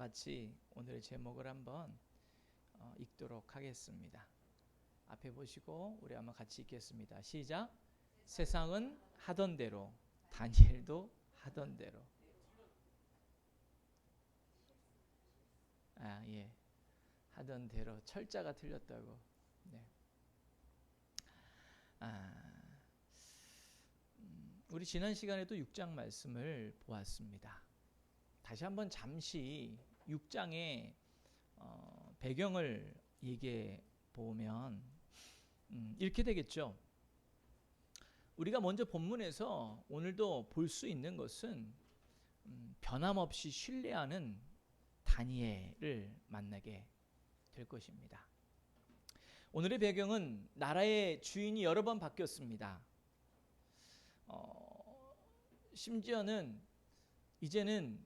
같이 오늘의 제목을 한번 읽도록 하겠습니다. 앞에 보시고 우리 한번 같이 읽겠습니다. 시작. 세상은 하던 대로, 다니엘도 하던 대로. 예, 하던 대로. 철자가 틀렸다고. 네. 우리 지난 시간에도 6장 말씀을 보았습니다. 다시 한번 잠시 6장의 배경을 얘기해 보면 이렇게 되겠죠. 우리가 먼저 본문에서 오늘도 볼 수 있는 것은 변함없이 신뢰하는 다니엘을 만나게 될 것입니다. 오늘의 배경은 나라의 주인이 여러 번 바뀌었습니다. 심지어는 이제는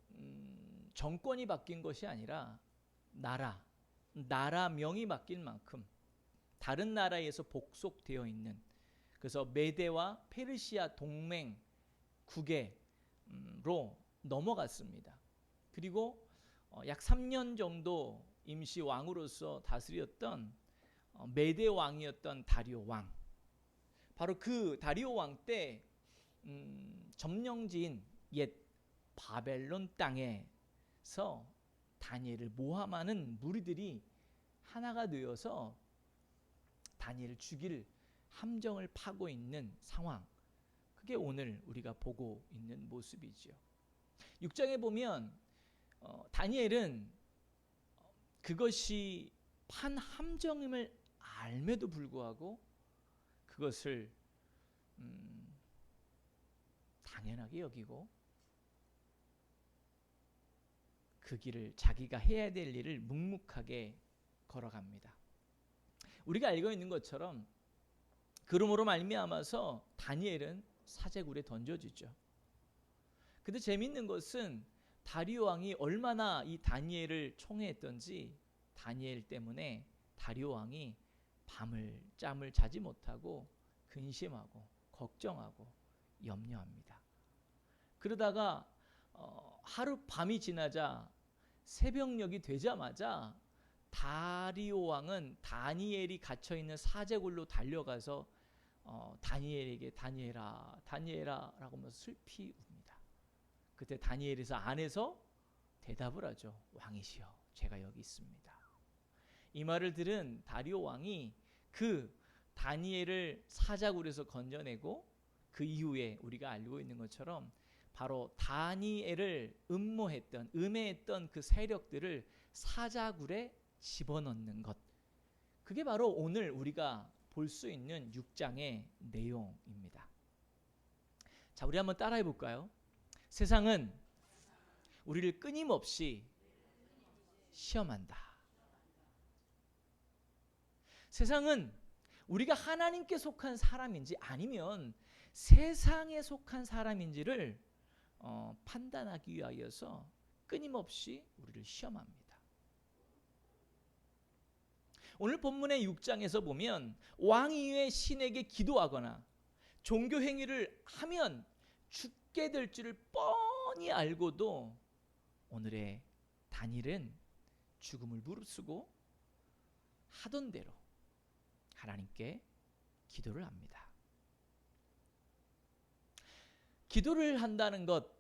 정권이 바뀐 것이 아니라 나라명이 바뀐 만큼 다른 나라에서 복속되어 있는, 그래서 메대와 페르시아 동맹 국계로 넘어갔습니다. 그리고 약 3년 정도 임시 왕으로서 다스렸던 메대 왕이었던 다리오 왕, 바로 그 다리오 왕 때 점령지인 옛 바벨론 땅에서 다니엘을 모함하는 무리들이 하나가 되어서 다니엘을 죽일 함정을 파고 있는 상황, 그게 오늘 우리가 보고 있는 모습이지요. 6장에 보면 다니엘은 그것이 판 함정임을 알매도 불구하고 그것을 당연하게 여기고 그 길을, 자기가 해야 될 일을 묵묵하게 걸어갑니다. 우리가 알고 있는 것처럼 그러므로 말미암아서 다니엘은 사제굴에 던져지죠. 근데 재미있는 것은 다리오 왕이 얼마나 이 다니엘을 총애했던지 다니엘 때문에 다리오 왕이 짬을 자지 못하고 근심하고 걱정하고 염려합니다. 그러다가 하룻밤이 지나자 새벽녘이 되자마자 다리오 왕은 다니엘이 갇혀있는 사제굴로 달려가서 다니엘에게 다니엘아 라고 하면서 슬피 웁니다. 그때 다니엘에서 안에서 대답을 하죠. 왕이시여, 제가 여기 있습니다. 이 말을 들은 다리오 왕이 그 다니엘을 사자굴에서 건져내고 그 이후에 우리가 알고 있는 것처럼 바로 다니엘을 음해했던 그 세력들을 사자굴에 집어넣는 것, 그게 바로 오늘 우리가 볼 수 있는 6장의 내용입니다. 자, 우리 한번 따라해 볼까요? 세상은 우리를 끊임없이 시험한다. 세상은 우리가 하나님께 속한 사람인지 아니면 세상에 속한 사람인지를 판단하기 위하여서 끊임없이 우리를 시험합니다. 오늘 본문의 6장에서 보면 왕 이외의 신에게 기도하거나 종교 행위를 하면 죽게 될 줄을 뻔히 알고도 오늘의 다니엘은 죽음을 무릅쓰고 하던 대로 하나님께 기도를 합니다. 기도를 한다는 것,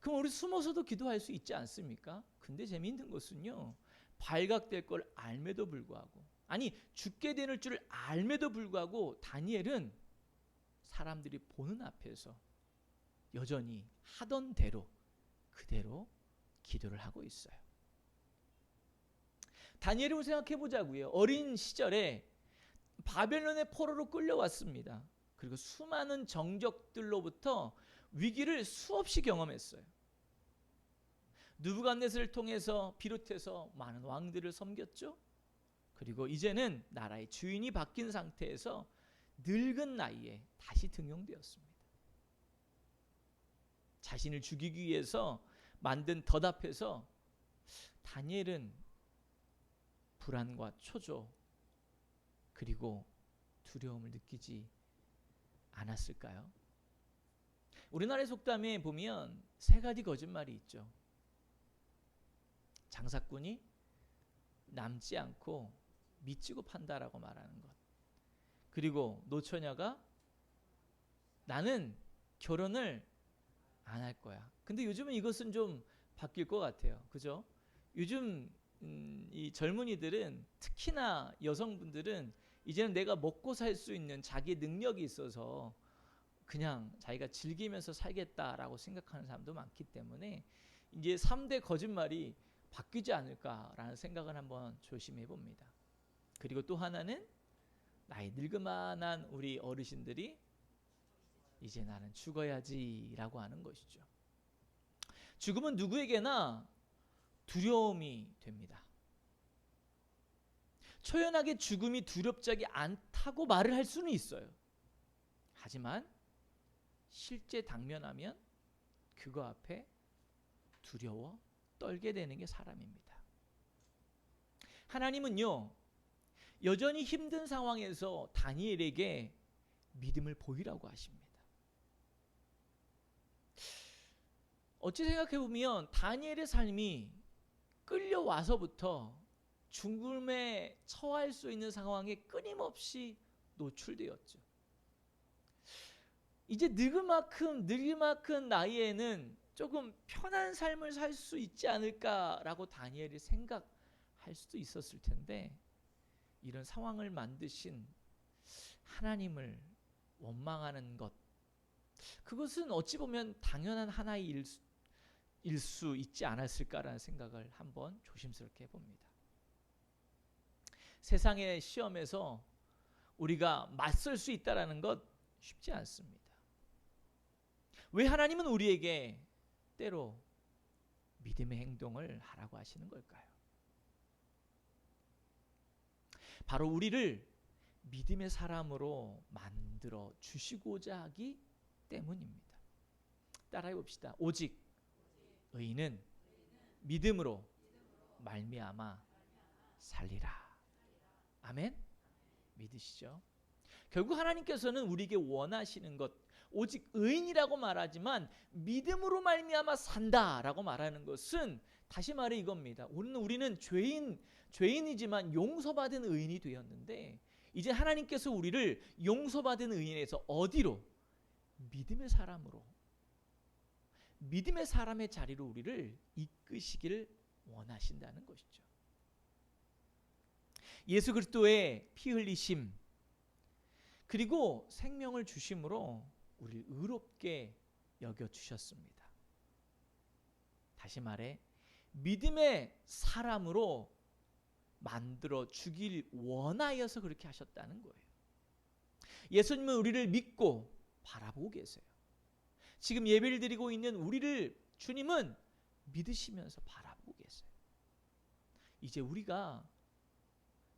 그럼 우리 숨어서도 기도할 수 있지 않습니까? 근데 재미있는 것은요, 발각될 걸 알매도 불구하고, 아니 죽게 되는 줄을 알매도 불구하고 다니엘은 사람들이 보는 앞에서 여전히 하던 대로 그대로 기도를 하고 있어요. 다니엘을 생각해 보자고요. 어린 시절에 바벨론의 포로로 끌려왔습니다. 그리고 수많은 정적들로부터 위기를 수없이 경험했어요. 느부갓네살을 통해서 비롯해서 많은 왕들을 섬겼죠. 그리고 이제는 나라의 주인이 바뀐 상태에서 늙은 나이에 다시 등용되었습니다. 자신을 죽이기 위해서 만든 덫 앞에서 다니엘은 불안과 초조 그리고 두려움을 느끼지 않았을까요? 우리나라의 속담에 보면 세 가지 거짓말이 있죠. 장사꾼이 남지 않고 미치고 판다라고 말하는 것. 그리고 노처녀가 나는 결혼을 안 할 거야. 근데 요즘은 이것은 좀 바뀔 것 같아요. 그죠? 요즘 이 젊은이들은, 특히나 여성분들은 이제는 내가 먹고 살 수 있는 자기 능력이 있어서 그냥 자기가 즐기면서 살겠다라고 생각하는 사람도 많기 때문에 이제 3대 거짓말이 바뀌지 않을까라는 생각을 한번 조심해 봅니다. 그리고 또 하나는 나이 늙은만한 우리 어르신들이 이제 나는 죽어야지라고 하는 것이죠. 죽음은 누구에게나 두려움이 됩니다. 초연하게 죽음이 두렵지 않다고 말을 할 수는 있어요. 하지만 실제 당면하면 그거 앞에 두려워 떨게 되는 게 사람입니다. 하나님은요, 여전히 힘든 상황에서 다니엘에게 믿음을 보이라고 하십니다. 어찌 생각해 보면 다니엘의 삶이 끌려와서부터 죽음에 처할 수 있는 상황에 끊임없이 노출되었죠. 이제 늙은만큼 나이에는 조금 편한 삶을 살 수 있지 않을까라고 다니엘이 생각할 수도 있었을 텐데, 이런 상황을 만드신 하나님을 원망하는 것, 그것은 어찌 보면 당연한 하나의 일 수 있지 않았을까라는 생각을 한번 조심스럽게 해봅니다. 세상의 시험에서 우리가 맞설 수 있다는 것 쉽지 않습니다. 왜 하나님은 우리에게 때로 믿음의 행동을 하라고 하시는 걸까요? 바로 우리를 믿음의 사람으로 만들어 주시고자 하기 때문입니다. 따라해 봅시다. 오직 의인은 믿음으로 말미암아 살리라. 아멘? 믿으시죠? 결국 하나님께서는 우리에게 원하시는 것, 오직 의인이라고 말하지만 믿음으로 말미암아 산다라고 말하는 것은, 다시 말해 이겁니다. 우리는 죄인이지만 용서받은 의인이 되었는데, 이제 하나님께서 우리를 용서받은 의인에서 어디로? 믿음의 사람으로, 믿음의 사람의 자리로 우리를 이끄시기를 원하신다는 것이죠. 예수 그리스도의 피 흘리심, 그리고 생명을 주심으로 우리를 의롭게 여겨주셨습니다. 다시 말해 믿음의 사람으로 만들어 주길 원하여서 그렇게 하셨다는 거예요. 예수님은 우리를 믿고 바라보고 계세요. 지금 예배를 드리고 있는 우리를 주님은 믿으시면서 바라보고 계세요. 이제 우리가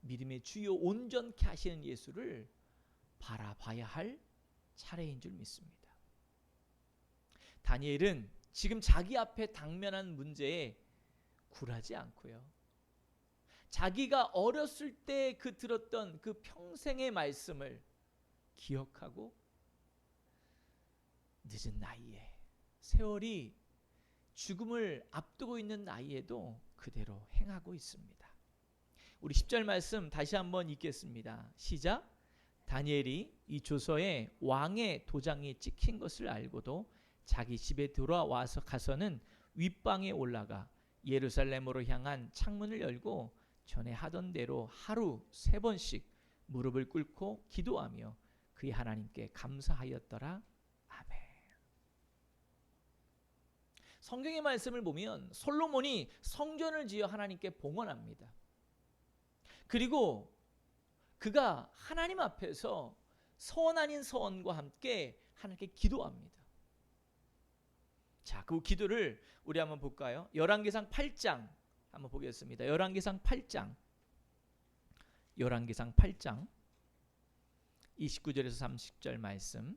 믿음의 주요 온전케 하시는 예수를 바라봐야 할 차례인 줄 믿습니다. 다니엘은 지금 자기 앞에 당면한 문제에 굴하지 않고요, 자기가 어렸을 때 들었던 그 평생의 말씀을 기억하고 늦은 나이에, 세월이 죽음을 앞두고 있는 나이에도 그대로 행하고 있습니다. 우리 10절 말씀 다시 한번 읽겠습니다. 시작. 다니엘이 이 조서에 왕의 도장이 찍힌 것을 알고도 자기 집에 돌아와서 가서는 윗방에 올라가 예루살렘으로 향한 창문을 열고 전에 하던 대로 하루 3번씩 무릎을 꿇고 기도하며 그의 하나님께 감사하였더라. 아멘. 성경의 말씀을 보면 솔로몬이 성전을 지어 하나님께 봉헌합니다. 그리고 그가 하나님 앞에서 서원 아닌 서원과 함께 하나님께 기도합니다. 자, 그 기도를 우리 한번 볼까요? 열왕기상 8장 한번 보겠습니다. 열왕기상 8장 29절에서 30절 말씀을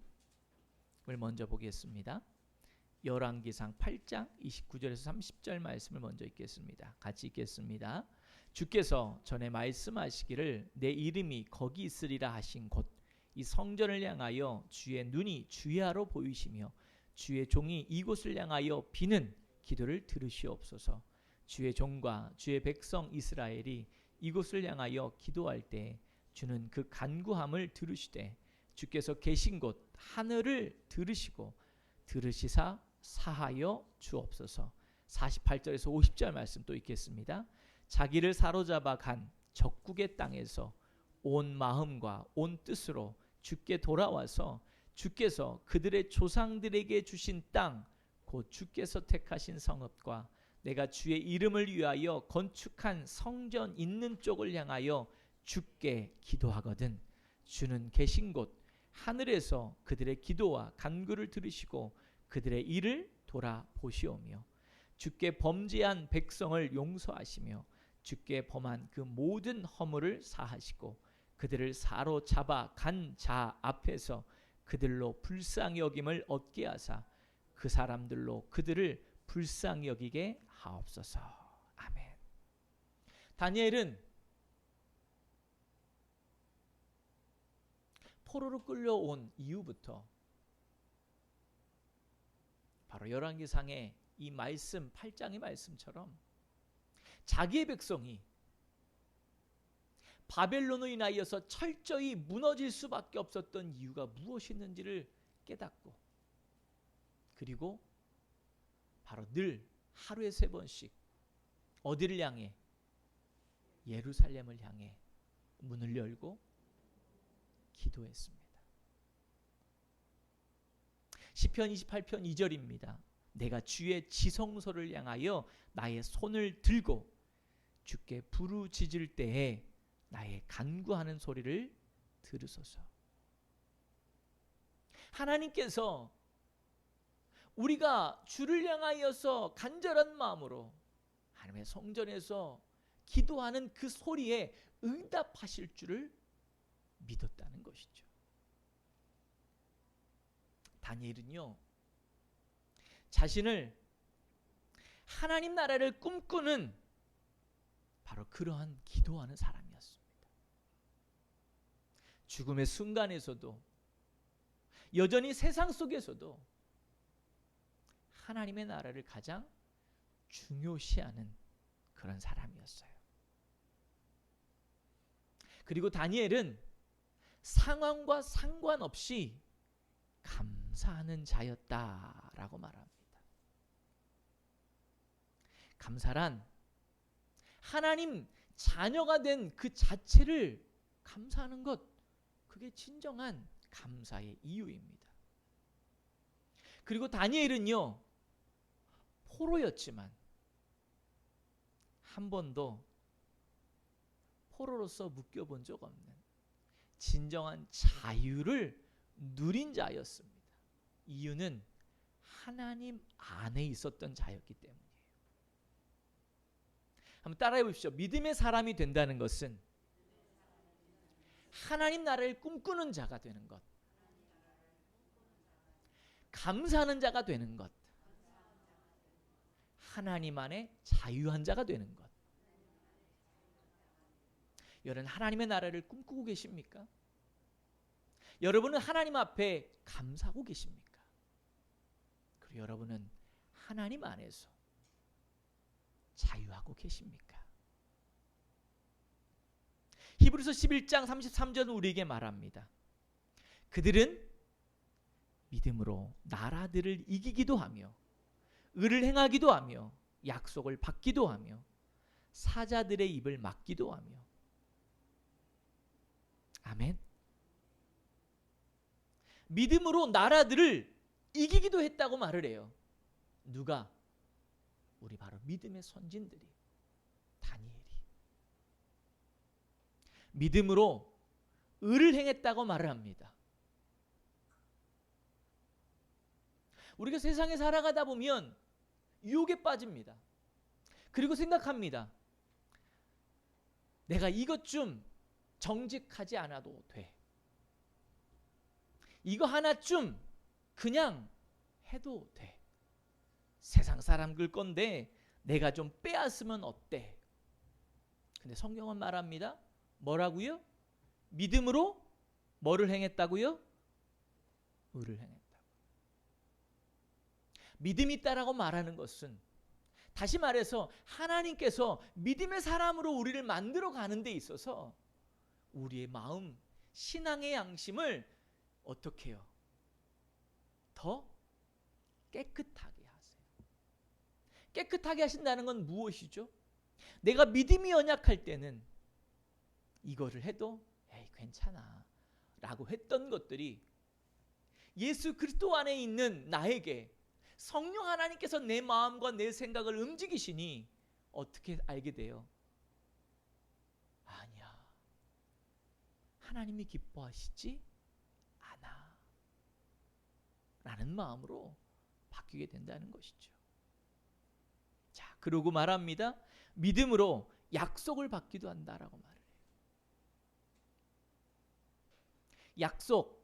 먼저 보겠습니다. 열왕기상 8장 29절에서 30절 말씀을 먼저 읽겠습니다. 같이 읽겠습니다. 주께서 전에 말씀하시기를 내 이름이 거기 있으리라 하신 곳 이 성전을 향하여 주의 눈이 주야로 보이시며 주의 종이 이곳을 향하여 비는 기도를 들으시옵소서. 주의 종과 주의 백성 이스라엘이 이곳을 향하여 기도할 때 주는 그 간구함을 들으시되 주께서 계신 곳 하늘을 들으시고 들으시사 사하여 주옵소서. 48절에서 50절 말씀 또 읽겠습니다. 자기를 사로잡아 간 적국의 땅에서 온 마음과 온 뜻으로 주께 돌아와서 주께서 그들의 조상들에게 주신 땅 곧 주께서 택하신 성읍과 내가 주의 이름을 위하여 건축한 성전 있는 쪽을 향하여 주께 기도하거든 주는 계신 곳 하늘에서 그들의 기도와 간구를 들으시고 그들의 일을 돌아보시오며 주께 범죄한 백성을 용서하시며 주께 범한 그 모든 허물을 사하시고 그들을 사로잡아 간 자 앞에서 그들로 불쌍히 여김을 얻게 하사 그 사람들로 그들을 불쌍히 여기게 하옵소서. 아멘. 다니엘은 포로로 끌려온 이후부터 바로 열왕기상의 이 말씀 8장의 말씀처럼 자기의 백성이 바벨론으로 인하여서 철저히 무너질 수밖에 없었던 이유가 무엇이었는지를 깨닫고 그리고 바로 늘 하루에 3번씩 어디를 향해? 예루살렘을 향해 문을 열고 기도했습니다. 시편 28편 2절입니다. 내가 주의 지성소를 향하여 나의 손을 들고 주께 부르짖을 때에 나의 간구하는 소리를 들으소서. 하나님께서 우리가 주를 향하여서 간절한 마음으로 하나님의 성전에서 기도하는 그 소리에 응답하실 줄을 믿었다는 것이죠. 다니엘은요, 자신을 하나님 나라를 꿈꾸는 바로 그러한 기도하는 사람이었습니다. 죽음의 순간에서도 여전히 세상 속에서도 하나님의 나라를 가장 중요시하는 그런 사람이었어요. 그리고 다니엘은 상황과 상관없이 감사하는 자였다라고 말합니다. 감사란 하나님 자녀가 된 그 자체를 감사하는 것, 그게 진정한 감사의 이유입니다. 그리고 다니엘은요, 포로였지만 한 번도 포로로서 묶여본 적 없는 진정한 자유를 누린 자였습니다. 이유는 하나님 안에 있었던 자였기 때문이에요. 한번 따라해 보십시오. 믿음의 사람이 된다는 것은 하나님 나라를 꿈꾸는 자가 되는 것, 감사하는 자가 되는 것, 하나님 안에 자유한 자가 되는 것. 여러분 하나님의 나라를 꿈꾸고 계십니까? 여러분은 하나님 앞에 감사하고 계십니까? 그리고 여러분은 하나님 안에서 자유하고 계십니까? 히브리서 11장 33절은 우리에게 말합니다. 그들은 믿음으로 나라들을 이기기도 하며 의를 행하기도 하며 약속을 받기도 하며 사자들의 입을 막기도 하며. 아멘. 믿음으로 나라들을 이기기도 했다고 말을 해요. 누가? 우리 바로 믿음의 선진들이, 다니엘이. 믿음으로 의를 행했다고 말을 합니다. 우리가 세상에 살아가다 보면 유혹에 빠집니다. 그리고 생각합니다. 내가 이것 좀 정직하지 않아도 돼. 이거 하나쯤 그냥 해도 돼. 세상 사람들 건데 내가 좀 빼앗으면 어때? 근데 성경은 말합니다. 뭐라고요? 믿음으로 뭐를 행했다고요? 의를 행했다고. 믿음이 있다라고 말하는 것은 다시 말해서 하나님께서 믿음의 사람으로 우리를 만들어 가는 데 있어서 우리의 마음, 신앙의 양심을 어떻게 해요? 더 깨끗하게 하세요. 깨끗하게 하신다는 건 무엇이죠? 내가 믿음이 연약할 때는 이거를 해도 에이 괜찮아 라고 했던 것들이 예수 그리스도 안에 있는 나에게 성령 하나님께서 내 마음과 내 생각을 움직이시니 어떻게 알게 돼요? 아니야, 하나님이 기뻐하시지 않아 라는 마음으로 바뀌게 된다는 것이죠. 자, 그러고 말합니다. 믿음으로 약속을 받기도 한다라고 말을 해요. 약속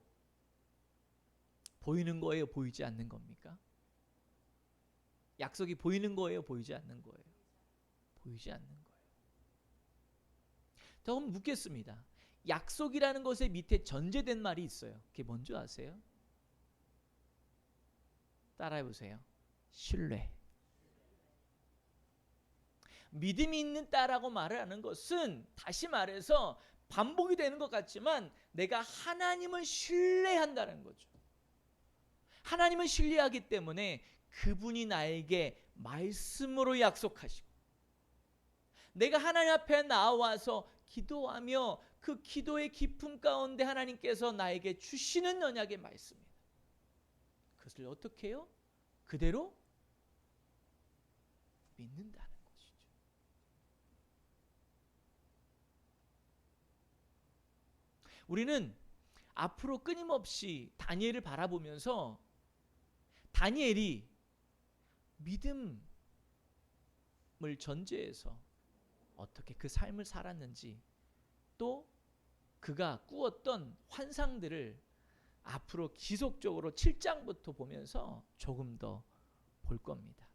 보이는 거예요, 보이지 않는 겁니까? 약속이 보이는 거예요, 보이지 않는 거예요? 보이지 않는 거예요. 더 묻겠습니다. 약속이라는 것의 밑에 전제된 말이 있어요. 그게 뭔지 아세요? 따라해 보세요. 신뢰. 믿음이 있는 따라고 말을 하는 것은 다시 말해서 반복이 되는 것 같지만 내가 하나님을 신뢰한다는 거죠. 하나님을 신뢰하기 때문에 그분이 나에게 말씀으로 약속하시고 내가 하나님 앞에 나와서 기도하며 그 기도의 깊음 가운데 하나님께서 나에게 주시는 언약의 말씀입니다. 그것을 어떻게 해요? 그대로 믿는다는 것이죠. 우리는 앞으로 끊임없이 다니엘을 바라보면서 다니엘이 믿음을 전제해서 어떻게 그 삶을 살았는지 또 그가 꾸었던 환상들을 앞으로 지속적으로 7장부터 보면서 조금 더 볼 겁니다.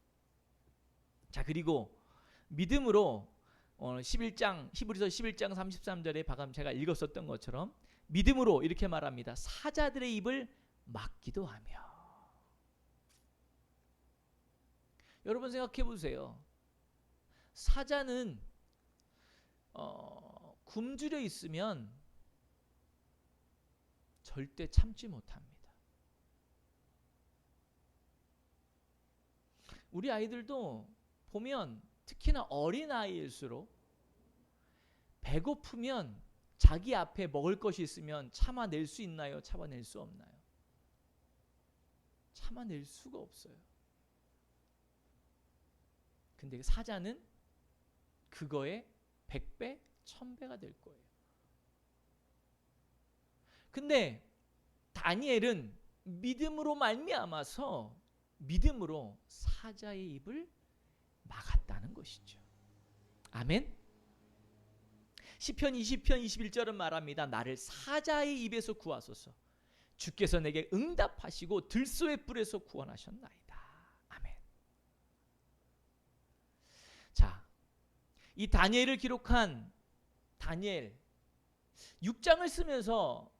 자, 그리고 믿음으로 11장 히브리서 11장 33절에 방금 제가 읽었었던 것처럼 믿음으로 이렇게 말합니다. 사자들의 입을 막기도 하며. 여러분 생각해 보세요. 사자는 굶주려 있으면 절대 참지 못합니다. 우리 아이들도 보면 특히나 어린아이일수록 배고프면 자기 앞에 먹을 것이 있으면 참아낼 수 있나요? 참아낼 수 없나요? 참아낼 수가 없어요. 근데 사자는 그거에 100배, 1000배가 될 거예요. 근데 다니엘은 믿음으로 말미암아서 믿음으로 사자의 입을 막았다는 것이죠. 아멘. 시편 20편 21절은 말합니다. 나를 사자의 입에서 구하소서. 주께서 내게 응답하시고 들소의 뿔에서 구원하셨나이다. 아멘. 자, 이 다니엘을 기록한 다니엘 6장을 쓰면서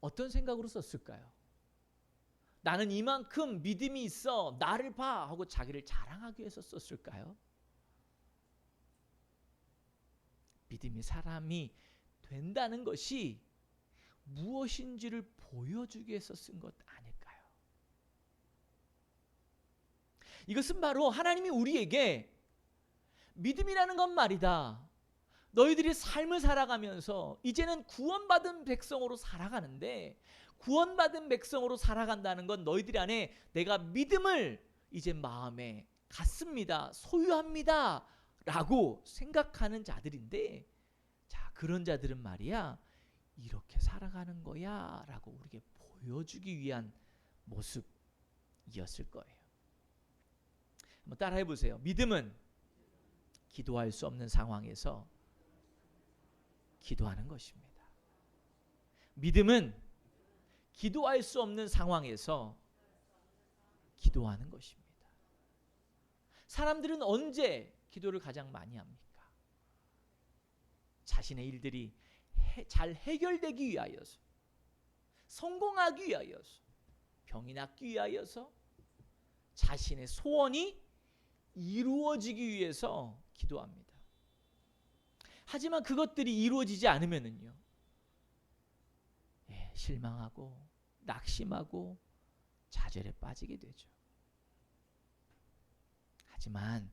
어떤 생각으로 썼을까요? 나는 이만큼 믿음이 있어 나를 봐 하고 자기를 자랑하기 위해서 썼을까요? 믿음이 사람이 된다는 것이 무엇인지를 보여주기 위해서 쓴 것 아닐까요? 이것은 바로 하나님이 우리에게 믿음이라는 건 말이다. 너희들이 삶을 살아가면서 이제는 구원받은 백성으로 살아가는데 구원받은 백성으로 살아간다는 건 너희들 안에 내가 믿음을 이제 마음에 갖습니다. 소유합니다. 라고 생각하는 자들인데 자, 그런 자들은 말이야 이렇게 살아가는 거야 라고 우리에게 보여주기 위한 모습이었을 거예요. 한번 따라해 보세요. 믿음은 기도할 수 없는 상황에서 기도하는 것입니다. 믿음은 기도할 수 없는 상황에서 기도하는 것입니다. 사람들은 언제 기도를 가장 많이 합니까? 자신의 일들이 잘 해결되기 위하여서, 성공하기 위하여서, 병이 낫기 위하여서, 자신의 소원이 이루어지기 위해서 기도합니다. 하지만 그것들이 이루어지지 않으면은요, 실망하고 낙심하고 좌절에 빠지게 되죠. 하지만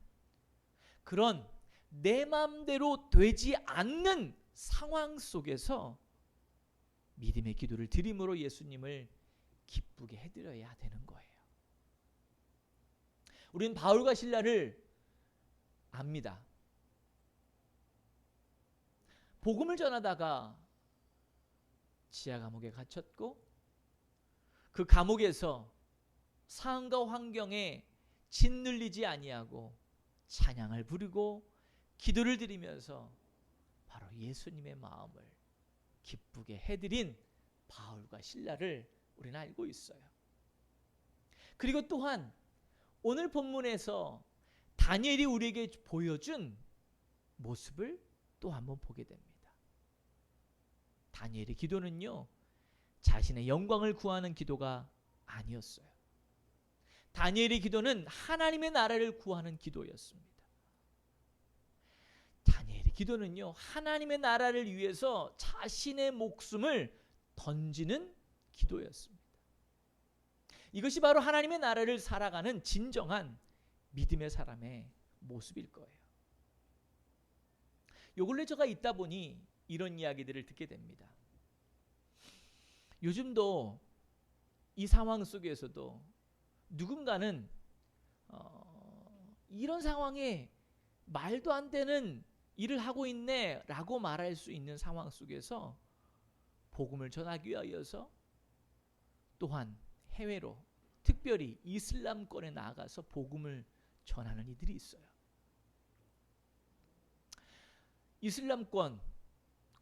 그런 내 마음대로 되지 않는 상황 속에서 믿음의 기도를 드림으로 예수님을 기쁘게 해드려야 되는 거예요. 우리는 바울과 실라를 압니다. 복음을 전하다가 지하 감옥에 갇혔고, 그 감옥에서 상황과 환경에 짓눌리지 아니하고 찬양을 부르고 기도를 드리면서 바로 예수님의 마음을 기쁘게 해드린 바울과 실라를 우리는 알고 있어요. 그리고 또한 오늘 본문에서 다니엘이 우리에게 보여준 모습을 또 한번 보게 됩니다. 다니엘의 기도는요, 자신의 영광을 구하는 기도가 아니었어요. 다니엘의 기도는 하나님의 나라를 구하는 기도였습니다. 다니엘의 기도는요, 하나님의 나라를 위해서 자신의 목숨을 던지는 기도였습니다. 이것이 바로 하나님의 나라를 살아가는 진정한 믿음의 사람의 모습일 거예요. 요 근래 제가 있다 보니 이런 이야기들을 듣게 됩니다. 요즘도 이 상황 속에서도 누군가는 이런 상황에 말도 안 되는 일을 하고 있네 라고 말할 수 있는 상황 속에서 복음을 전하기 위하여서 또한 해외로, 특별히 이슬람권에 나아가서 복음을 전하는 이들이 있어요. 이슬람권,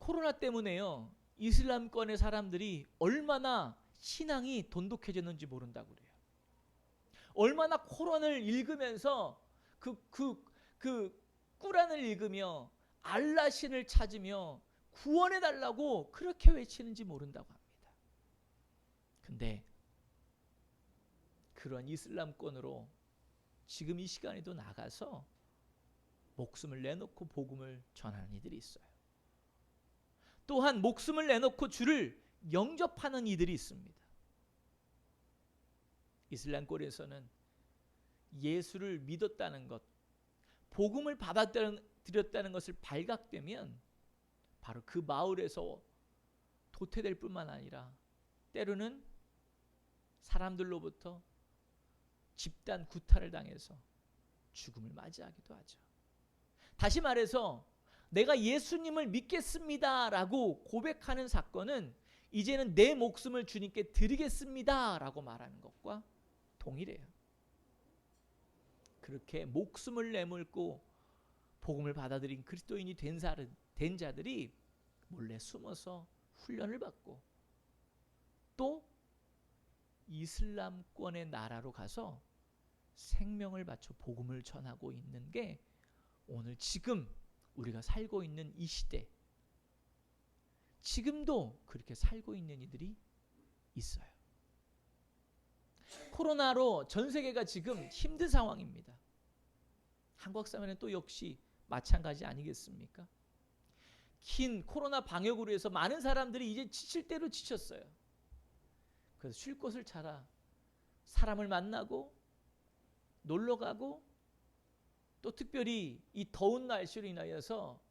코로나 때문에요, 이슬람권의 사람들이 얼마나 신앙이 돈독해졌는지 모른다고 그래요. 얼마나 코란을 읽으면서 꾸란을 읽으며 알라 신을 찾으며 구원해달라고 그렇게 외치는지 모른다고 합니다. 근데 그런 이슬람권으로 지금 이 시간에도 나가서 목숨을 내놓고 복음을 전하는 이들이 있어요. 또한 목숨을 내놓고 주를 영접하는 이들이 있습니다. 이슬람권에서는 예수를 믿었다는 것, 복음을 받아들였다는 것을 발각되면 바로 그 마을에서 도태될 뿐만 아니라 때로는 사람들로부터 집단 구타를 당해서 죽음을 맞이하기도 하죠. 다시 말해서 내가 예수님을 믿겠습니다 라고 고백하는 사건은 이제는 내 목숨을 주님께 드리겠습니다 라고 말하는 것과 동일해요. 그렇게 목숨을 내몰고 복음을 받아들인 그리스도인이 된 자들이 몰래 숨어서 훈련을 받고 또 이슬람권의 나라로 가서 생명을 바쳐 복음을 전하고 있는 게 오늘 지금 우리가 살고 있는 이 시대, 지금도 그렇게 살고 있는 이들이 있어요. 코로나로 전 세계가 지금 힘든 상황입니다. 한국 사회는 또 역시 마찬가지 아니겠습니까? 긴 코로나 방역으로 해서 많은 사람들이 이제 지칠 대로 지쳤어요. 그래서 쉴 곳을 찾아 사람을 만나고 놀러가고 또 특별히 이 더운 날씨로 인하여서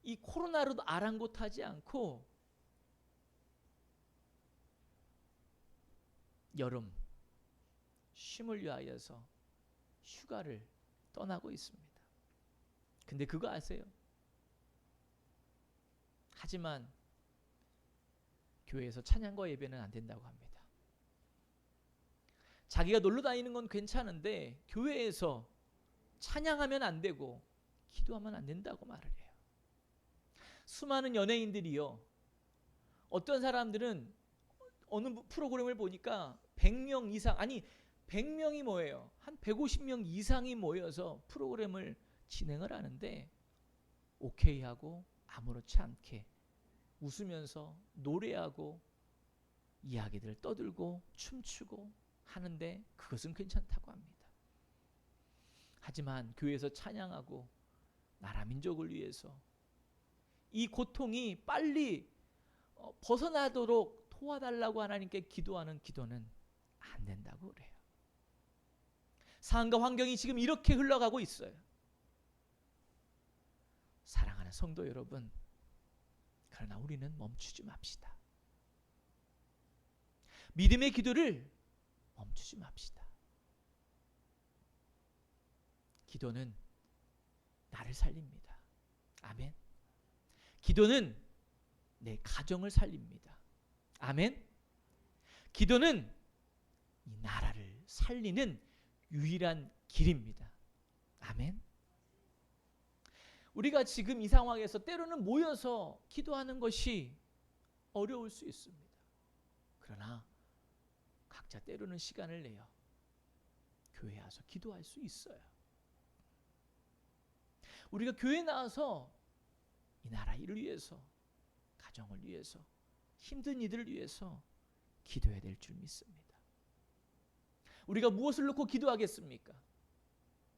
이 코로나로도 아랑곳하지 않고 여름 쉼을 위하여서 휴가를 떠나고 있습니다. 근데 그거 아세요? 하지만 교회에서 찬양과 예배는 안 된다고 합니다. 자기가 놀러 다니는 건 괜찮은데 교회에서 찬양하면 안 되고 기도하면 안 된다고 말을 해요. 수많은 연예인들이요, 어떤 사람들은 어느 프로그램을 보니까 100명 이상, 아니 100명이 뭐예요? 한 150명 이상이 모여서 프로그램을 진행을 하는데 오케이 하고 아무렇지 않게 웃으면서 노래하고 이야기들을 떠들고 춤추고 하는데 그것은 괜찮다고 합니다. 하지만 교회에서 찬양하고 나라 민족을 위해서 이 고통이 빨리 벗어나도록 도와달라고 하나님께 기도하는 기도는 안 된다고 그래요. 상황과 환경이 지금 이렇게 흘러가고 있어요. 사랑하는 성도 여러분, 그러나 우리는 멈추지 맙시다. 믿음의 기도를 멈추지 맙시다. 기도는 나를 살립니다. 아멘. 기도는 내 가정을 살립니다. 아멘. 기도는 이 나라를 살리는 유일한 길입니다. 아멘. 우리가 지금 이 상황에서 때로는 모여서 기도하는 것이 어려울 수 있습니다. 그러나 각자 때로는 시간을 내어 교회에 와서 기도할 수 있어요. 우리가 교회에 나와서 이 나라 일을 위해서, 가정을 위해서, 힘든 이들을 위해서 기도해야 될 줄 믿습니다. 우리가 무엇을 놓고 기도하겠습니까?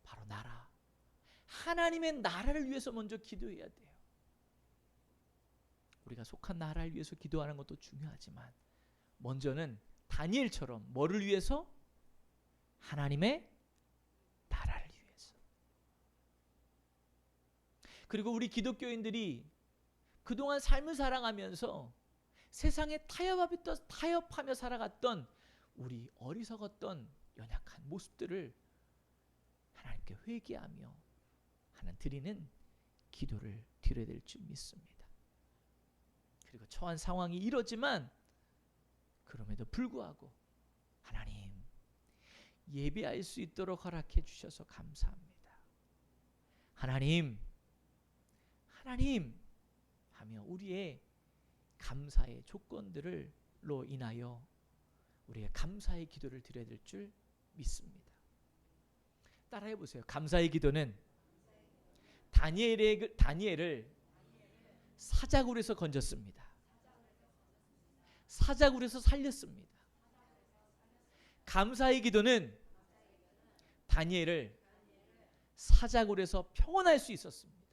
바로 나라, 하나님의 나라를 위해서 먼저 기도해야 돼요. 우리가 속한 나라를 위해서 기도하는 것도 중요하지만 먼저는 다니엘처럼 뭐를 위해서? 하나님의 나라를 위해서. 그리고 우리 기독교인들이 그동안 삶을 살아가면서 세상에 타협하며 살아갔던 우리 어리석었던 연약한 모습들을 하나님께 회개하며 드리는 기도를 드려야 될 줄 믿습니다. 그리고 처한 상황이 이러지만 그럼에도 불구하고 하나님 예배할 수 있도록 허락해 주셔서 감사합니다. 하나님 하며 우리의 감사의 조건들로 인하여 우리의 감사의 기도를 드려야 될 줄 믿습니다. 따라해 보세요. 감사의 기도는 다니엘을 사자굴에서 건졌습니다. 사자굴에서 살렸습니다. 감사의 기도는 다니엘을 사자굴에서 평온할 수 있었습니다.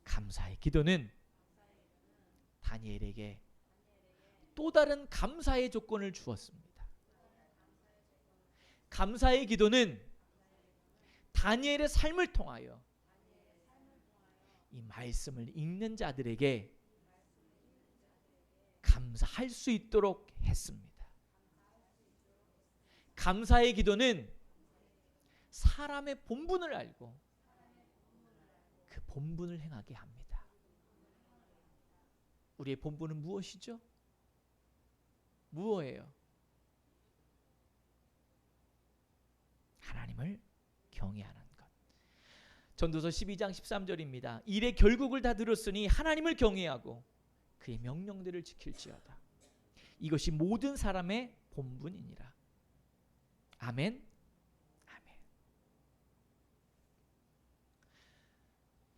감사의 기도는 다니엘에게 또 다른 감사의 조건을 주었습니다. 감사의 기도는 다니엘의 삶을 통하여 이 말씀을 읽는 자들에게 감사할 수 있도록 했습니다. 감사의 기도는 사람의 본분을 알고 그 본분을 행하게 합니다. 우리의 본분은 무엇이죠? 무엇이에요? 하나님을 경외하는 것. 전도서 12장 13절입니다. 일의 결국을 다 들었으니 하나님을 경외하고 그의 명령들을 지킬지어다. 이것이 모든 사람의 본분이니라. 아멘. 아멘.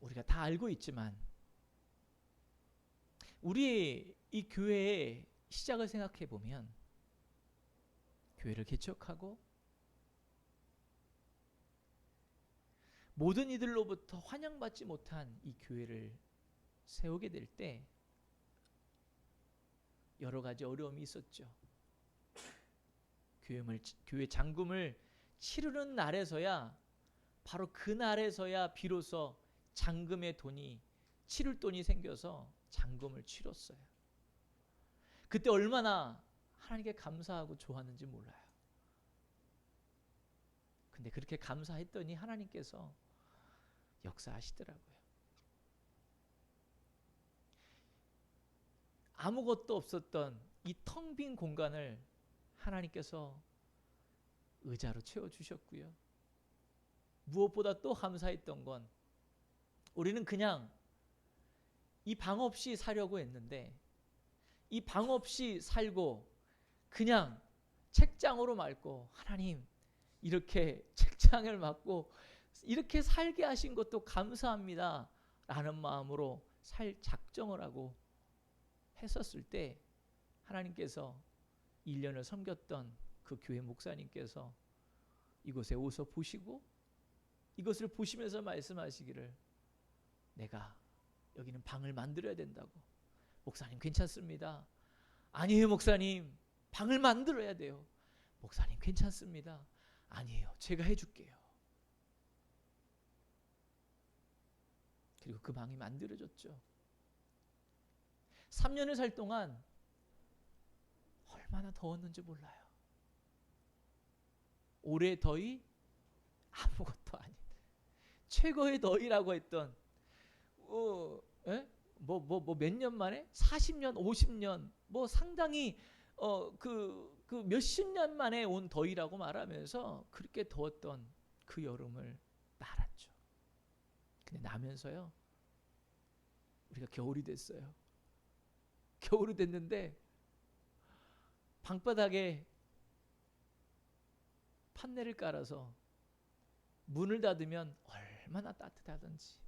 우리가 다 알고 있지만 우리의 이 교회의 시작을 생각해 보면 교회를 개척하고 모든 이들로부터 환영받지 못한 이 교회를 세우게 될 때 여러 가지 어려움이 있었죠. 교회 잔금을 치르는 날에서야 바로 그 날에서야 비로소 잔금의 돈이 치를 돈이 생겨서 잔금을 치렀어요. 그때 얼마나 하나님께 감사하고 좋았는지 몰라요. 근데 그렇게 감사했더니 하나님께서 역사하시더라고요. 아무것도 없었던 이 텅 빈 공간을 하나님께서 의자로 채워주셨고요. 무엇보다 또 감사했던 건 우리는 그냥 이 방 없이 사려고 했는데 이 방 없이 살고 그냥 책장으로 말고 하나님 이렇게 책장을 맡고 이렇게 살게 하신 것도 감사합니다 라는 마음으로 살 작정을 하고 했었을 때 하나님께서 1년을 섬겼던 그 교회 목사님께서 이곳에 오서 보시고 이것을 보시면서 말씀하시기를 내가 여기는 방을 만들어야 된다고. 목사님 괜찮습니다. 아니에요 목사님, 방을 만들어야 돼요. 목사님 괜찮습니다. 아니에요, 제가 해줄게요. 그리고 그 방이 만들어졌죠. 3년을 살 동안 얼마나 더웠는지 몰라요. 올해 더위 아무것도 아닌 최고의 더위라고 했던 몇 년 만에 40년 50년 뭐 상당히 그 몇십 년 만에 온 더위라고 말하면서 그렇게 더웠던 그 여름을 날았죠. 근데 나면서요 우리가 겨울이 됐어요. 겨울이 됐는데 방바닥에 판넬을 깔아서 문을 닫으면 얼마나 따뜻하던지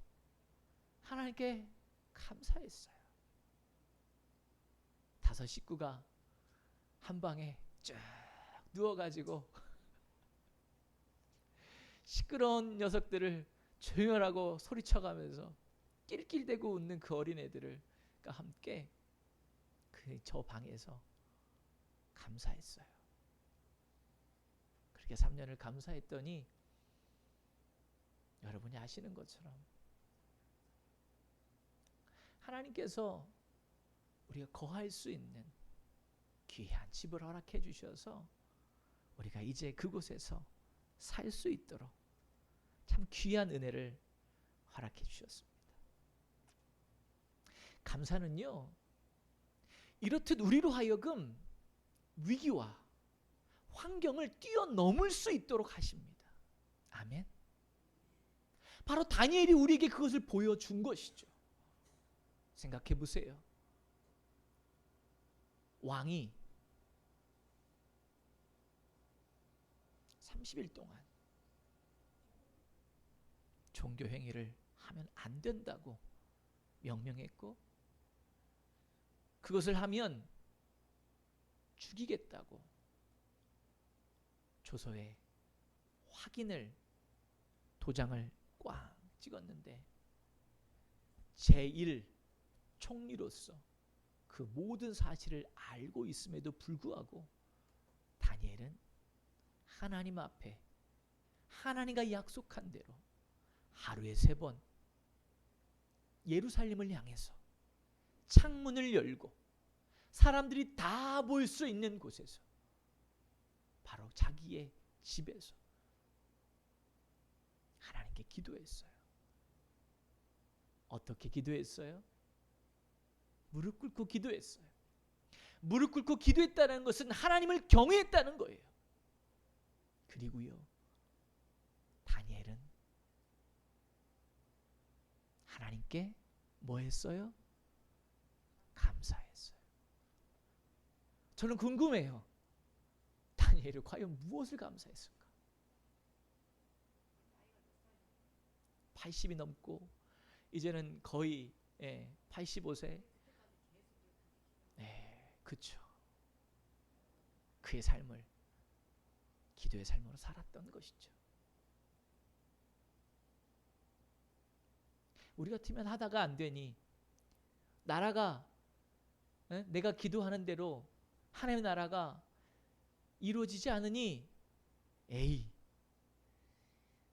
하나님께 감사했어요. 5 식구가 한 방에 쭉 누워가지고 시끄러운 녀석들을 조용하라고 소리쳐가면서 낄낄대고 웃는 그 어린애들과 함께 저 방에서 감사했어요. 그렇게 3년을 감사했더니 여러분이 아시는 것처럼 하나님께서 우리가 거할 수 있는 귀한 집을 허락해 주셔서 우리가 이제 그곳에서 살 수 있도록 참 귀한 은혜를 허락해 주셨습니다. 감사는요 이렇듯 우리로 하여금 위기와 환경을 뛰어넘을 수 있도록 하십니다. 아멘. 바로 다니엘이 우리에게 그것을 보여준 것이죠. 생각해 보세요. 왕이 30일 동안 종교 행위를 하면 안 된다고 명령했고 그것을 하면 죽이겠다고 조서에 확인을 도장을 꽝 찍었는데 제1 총리로서 그 모든 사실을 알고 있음에도 불구하고 다니엘은 하나님 앞에 하나님과 약속한 대로 하루에 3번 예루살렘을 향해서 창문을 열고 사람들이 다 볼 수 있는 곳에서 바로 자기의 집에서 하나님께 기도했어요. 어떻게 기도했어요? 무릎 꿇고 기도했어요. 무릎 꿇고 기도했다는 것은 하나님을 경외했다는 거예요. 그리고요 다니엘은 하나님께 뭐 했어요? 감사했어요. 저는 궁금해요. 다니엘이 과연 무엇을 감사했을까? 80이 넘고 이제는 거의 85세. 그렇죠. 그의 삶을 기도의 삶으로 살았던 것이죠. 우리 같으면 하다가 안 되니 나라가 내가 기도하는 대로 하나님의 나라가 이루어지지 않으니 에이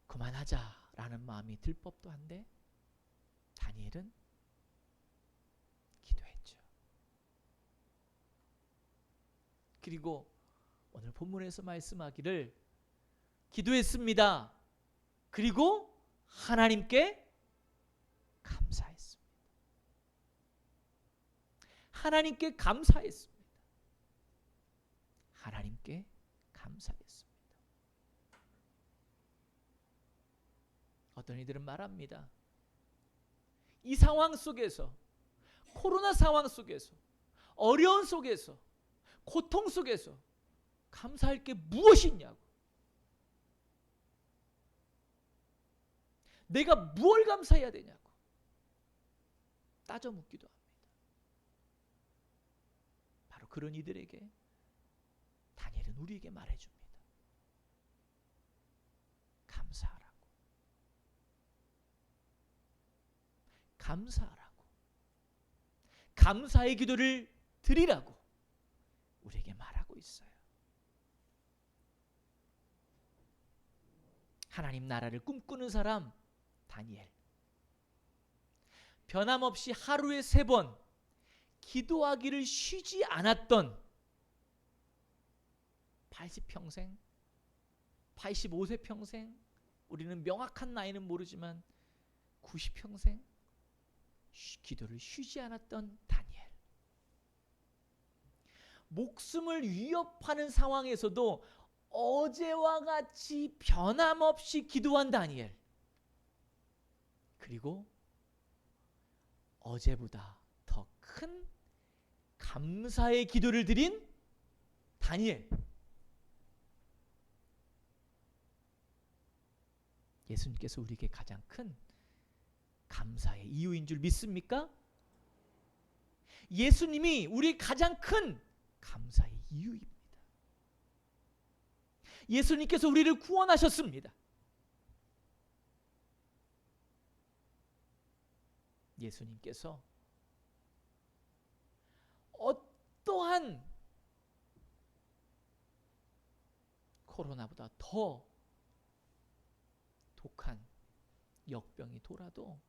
그만하자라는 마음이 들 법도 한데 다니엘은 기도했죠. 그리고 오늘 본문에서 말씀하기를 기도했습니다. 그리고 하나님께 감사했습니다. 하나님께 감사했습니다. 하나님께 감사했습니다. 어떤 이들은 말합니다. 이 상황 속에서 코로나 상황 속에서 어려운 속에서 고통 속에서 감사할 게 무엇이 있냐고. 내가 무엇을 감사해야 되냐고 따져 묻기도 합니다. 바로 그런 이들에게 다니엘은 우리에게 말해줍니다. 감사하라고. 감사하라고. 감사의 기도를 드리라고 우리에게 말하고 있어요. 하나님 나라를 꿈꾸는 사람 다니엘. 변함없이 하루에 3번 기도하기를 쉬지 않았던 80평생, 85세 평생, 우리는 명확한 나이는 모르지만 90평생 기도를 쉬지 않았던 다니엘. 목숨을 위협하는 상황에서도 어제와 같이 변함없이 기도한 다니엘. 그리고 어제보다 더 큰 감사의 기도를 드린 다니엘. 예수님께서 우리에게 가장 큰 감사의 이유인 줄 믿습니까? 예수님이 우리의 가장 큰 감사의 이유입니다. 예수님께서 우리를 구원하셨습니다. 예수님께서 어떠한 코로나보다 더 독한 역병이 돌아도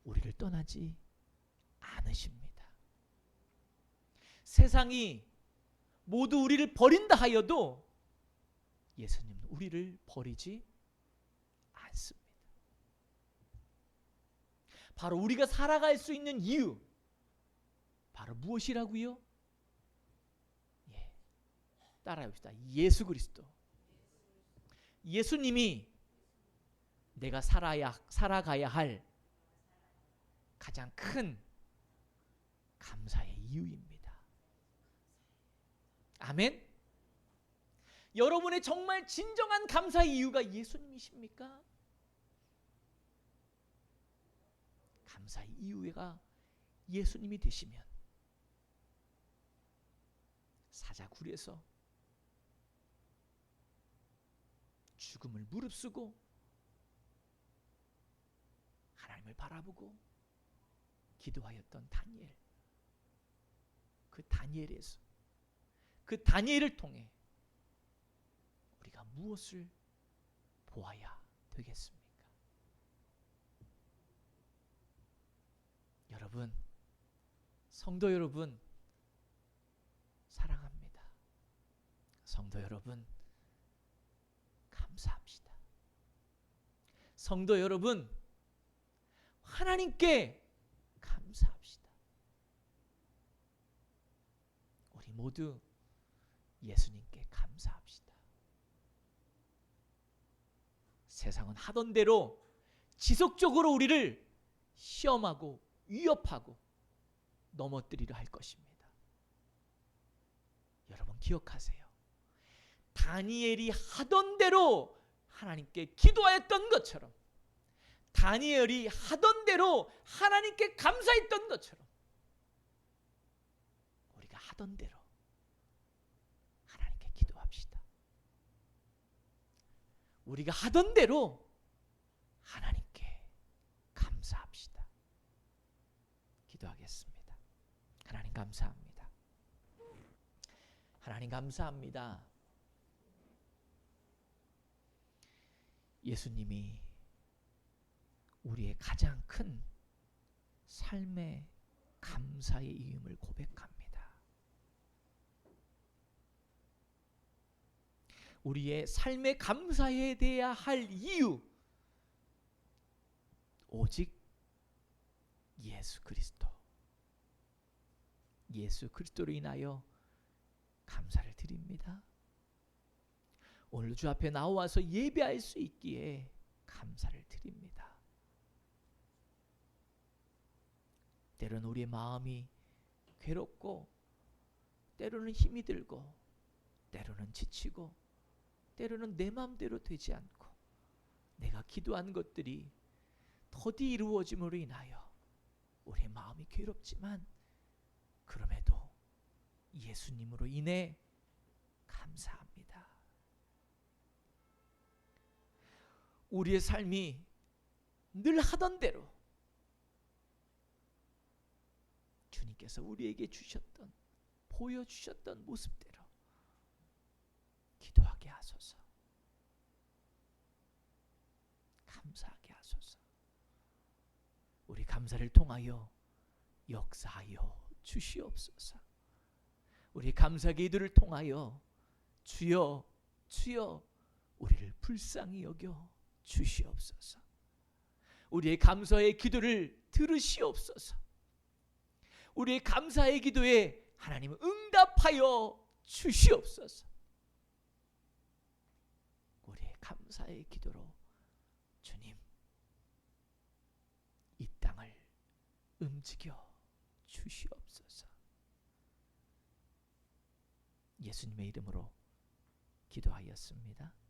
우리를 떠나지 않으십니다. 세상이 모두 우리를 버린다 하여도 예수님은 우리를 버리지 않습니다. 바로 우리가 살아갈 수 있는 이유, 바로 무엇이라고요? 따라해봅시다. 예수 그리스도. 예수님이 내가 살아가야 할 가장 큰 감사의 이유입니다. 아멘. 여러분의 정말 진정한 감사의 이유가 예수님이십니까? 감사의 이유가 예수님이 되시면 사자굴에서 죽음을 무릅쓰고 하나님을 바라보고 기도하였던 다니엘. 그 다니엘을 통해 우리가 무엇을 보아야 되겠습니까? 여러분, 성도 여러분, 사랑합니다. 성도 여러분, 감사합시다. 성도 여러분, 하나님께 감사합시다. 우리 모두 예수님께 감사합시다. 세상은 하던 대로 지속적으로 우리를 시험하고 위협하고 넘어뜨리려 할 것입니다. 여러분 기억하세요. 다니엘이 하던 대로 하나님께 기도하였던 것처럼, 다니엘이 하던 대로 하나님께 감사했던 것처럼 우리가 하던 대로 하나님께 기도합시다. 우리가 하던 대로 하나님께 감사합시다. 기도하겠습니다. 하나님 감사합니다. 하나님 감사합니다. 예수님이 우리의 가장 큰 삶의 감사의 이유를 고백합니다. 우리의 삶의 감사에 대해야 할 이유, 오직 예수 그리스도로 인하여 감사를 드립니다. 오늘 주 앞에 나와서 예배할 수 있기에 감사를 드립니다. 때로는 우리의 마음이 괴롭고, 때로는 힘이 들고, 때로는 지치고, 때로는 내 마음대로 되지 않고, 내가 기도한 것들이 더디 이루어짐으로 인하여 우리의 마음이 괴롭지만, 그럼에도 예수님으로 인해 감사합니다. 우리의 삶이 늘 하던 대로 주님께서 우리에게 주셨던, 보여주셨던 모습대로 기도하게 하소서. 감사하게 하소서. 우리 감사를 통하여 역사하여 주시옵소서. 우리 감사 기도를 통하여 주여 주여 우리를 불쌍히 여겨 주시옵소서. 우리의 감사의 기도를 들으시옵소서. 우리의 감사의 기도에 하나님은 응답하여 주시옵소서. 우리의 감사의 기도로 주님 이 땅을 움직여 주시옵소서. 예수님의 이름으로 기도하였습니다.